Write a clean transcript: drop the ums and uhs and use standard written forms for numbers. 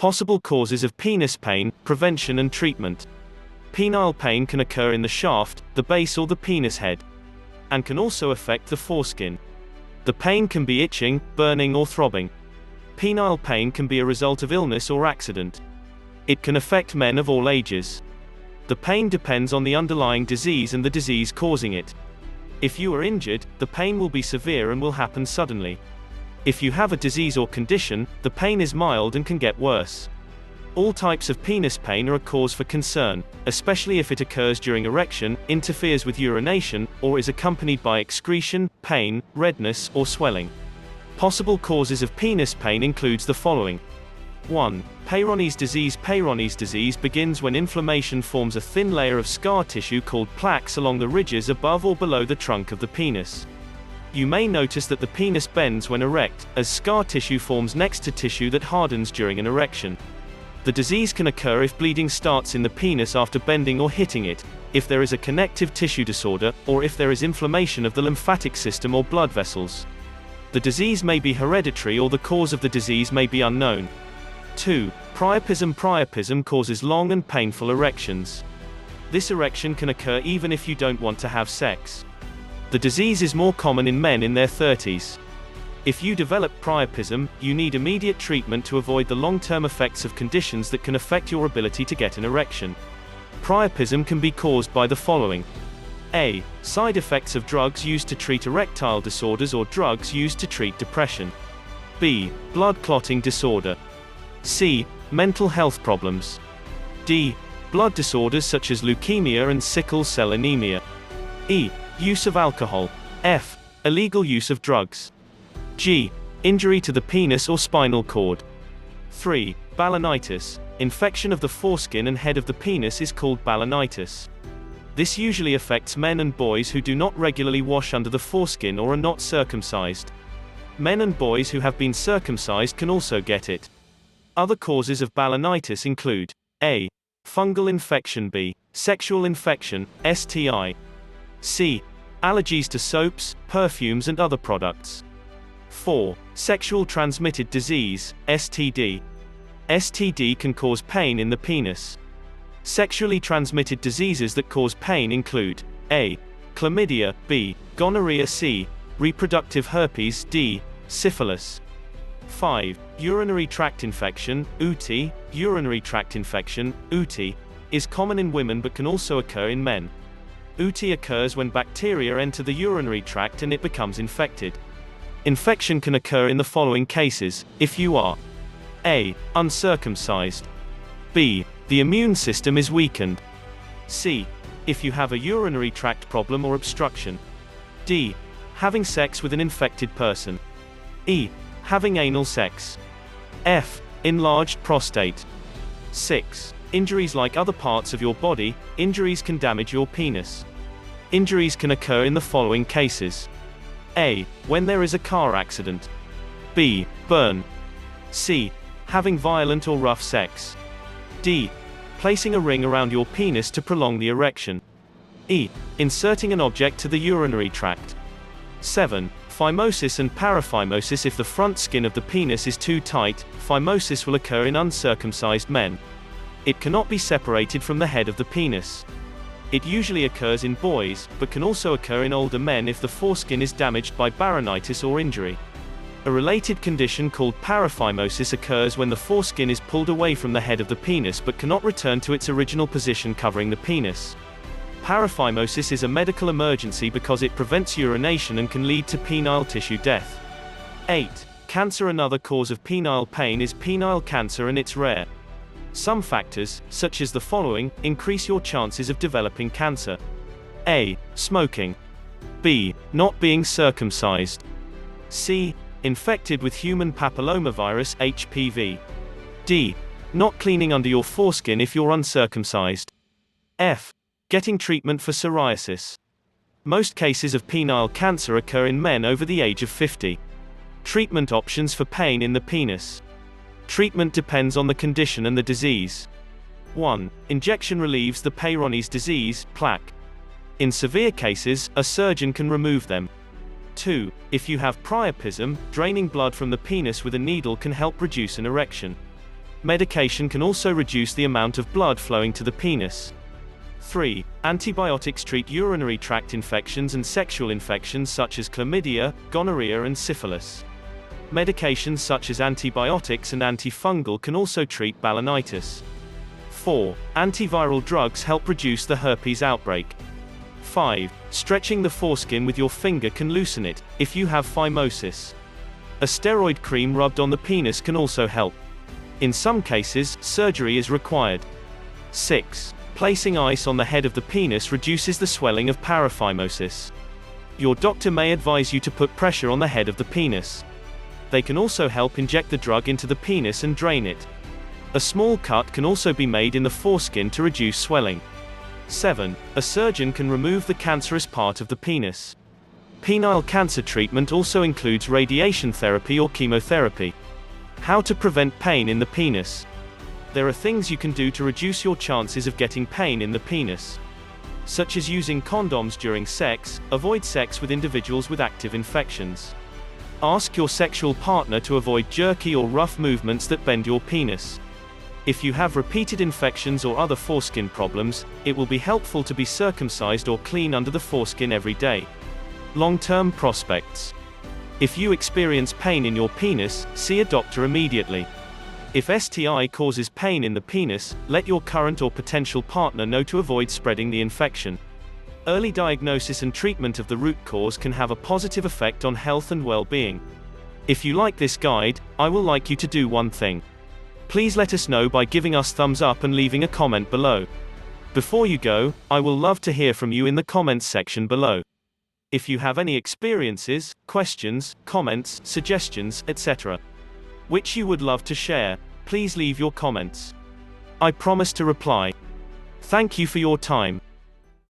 Possible causes of penis pain, prevention and treatment. Penile pain can occur in the shaft, the base or the penis head, and can also affect the foreskin. The pain can be itching, burning or throbbing. Penile pain can be a result of illness or accident. It can affect men of all ages. The pain depends on the underlying disease and the disease causing it. If you are injured, the pain will be severe and will happen suddenly. If you have a disease or condition, the pain is mild and can get worse. All types of penis pain are a cause for concern, especially if it occurs during erection, interferes with urination, or is accompanied by excretion, pain, redness, or swelling. Possible causes of penis pain includes the following. 1. Peyronie's disease. Peyronie's disease begins when inflammation forms a thin layer of scar tissue called plaques along the ridges above or below the trunk of the penis. You may notice that the penis bends when erect, as scar tissue forms next to tissue that hardens during an erection. The disease can occur if bleeding starts in the penis after bending or hitting it, if there is a connective tissue disorder, or if there is inflammation of the lymphatic system or blood vessels. The disease may be hereditary or the cause of the disease may be unknown. 2. Priapism. Priapism causes long and painful erections. This erection can occur even if you don't want to have sex. The disease is more common in men in their 30s. If you develop priapism, you need immediate treatment to avoid the long-term effects of conditions that can affect your ability to get an erection. Priapism can be caused by the following. A. Side effects of drugs used to treat erectile disorders or drugs used to treat depression. B. Blood clotting disorder. C. Mental health problems. D. Blood disorders such as leukemia and sickle cell anemia. E. Use of alcohol. F. Illegal use of drugs. G. Injury to the penis or spinal cord. 3. Balanitis. Infection of the foreskin and head of the penis is called balanitis. This usually affects men and boys who do not regularly wash under the foreskin or are not circumcised. Men and boys who have been circumcised can also get it. Other causes of balanitis include A. Fungal infection. B. Sexual infection, STI. C. Allergies to soaps, perfumes and other products. 4. Sexual transmitted disease, STD. STD can cause pain in the penis. Sexually transmitted diseases that cause pain include A. Chlamydia, B. Gonorrhea, C. Reproductive herpes, D. Syphilis. 5. Urinary tract infection, UTI. Urinary tract infection, UTI, is common in women but can also occur in men. UTI occurs when bacteria enter the urinary tract and it becomes infected. Infection can occur in the following cases, if you are A. Uncircumcised. B. The immune system is weakened. C. If you have a urinary tract problem or obstruction. D. Having sex with an infected person. E. Having anal sex. F. Enlarged prostate. 6. Injuries. Like other parts of your body, injuries can damage your penis. Injuries can occur in the following cases. A. When there is a car accident. B. Burn. C. Having violent or rough sex. D. Placing a ring around your penis to prolong the erection. E. Inserting an object to the urinary tract. 7. Phimosis and paraphimosis. If the front skin of the penis is too tight, phimosis will occur in uncircumcised men. It cannot be separated from the head of the penis. It usually occurs in boys, but can also occur in older men if the foreskin is damaged by baronitis or injury. A related condition called paraphimosis occurs when the foreskin is pulled away from the head of the penis but cannot return to its original position covering the penis. Paraphimosis is a medical emergency because it prevents urination and can lead to penile tissue death. 8. Cancer. Another cause of penile pain is penile cancer, and it's rare. Some factors, such as the following, increase your chances of developing cancer. A. Smoking. B. Not being circumcised. C. Infected with human papillomavirus (HPV). D. Not cleaning under your foreskin if you're uncircumcised. F. Getting treatment for psoriasis. Most cases of penile cancer occur in men over the age of 50. Treatment options for pain in the penis. Treatment depends on the condition and the disease. 1. Injection relieves the Peyronie's disease, plaque. In severe cases, a surgeon can remove them. 2. If you have priapism, draining blood from the penis with a needle can help reduce an erection. Medication can also reduce the amount of blood flowing to the penis. 3. Antibiotics treat urinary tract infections and sexual infections such as chlamydia, gonorrhea and syphilis. Medications such as antibiotics and antifungal can also treat balanitis. 4. Antiviral drugs help reduce the herpes outbreak. 5. Stretching the foreskin with your finger can loosen it, if you have phimosis. A steroid cream rubbed on the penis can also help. In some cases, surgery is required. 6. Placing ice on the head of the penis reduces the swelling of paraphimosis. Your doctor may advise you to put pressure on the head of the penis. They can also help inject the drug into the penis and drain it. A small cut can also be made in the foreskin to reduce swelling. 7. A surgeon can remove the cancerous part of the penis. Penile cancer treatment also includes radiation therapy or chemotherapy. How to prevent pain in the penis. There are things you can do to reduce your chances of getting pain in the penis, such as using condoms during sex. Avoid sex with individuals with active infections. Ask your sexual partner to avoid jerky or rough movements that bend your penis. If you have repeated infections or other foreskin problems, it will be helpful to be circumcised or clean under the foreskin every day. Long-term prospects. If you experience pain in your penis, see a doctor immediately. If STI causes pain in the penis, let your current or potential partner know to avoid spreading the infection. Early diagnosis and treatment of the root cause can have a positive effect on health and well-being. If you like this guide, I will like you to do one thing. Please let us know by giving us thumbs up and leaving a comment below. Before you go, I will love to hear from you in the comments section below. If you have any experiences, questions, comments, suggestions, etc., which you would love to share, please leave your comments. I promise to reply. Thank you for your time.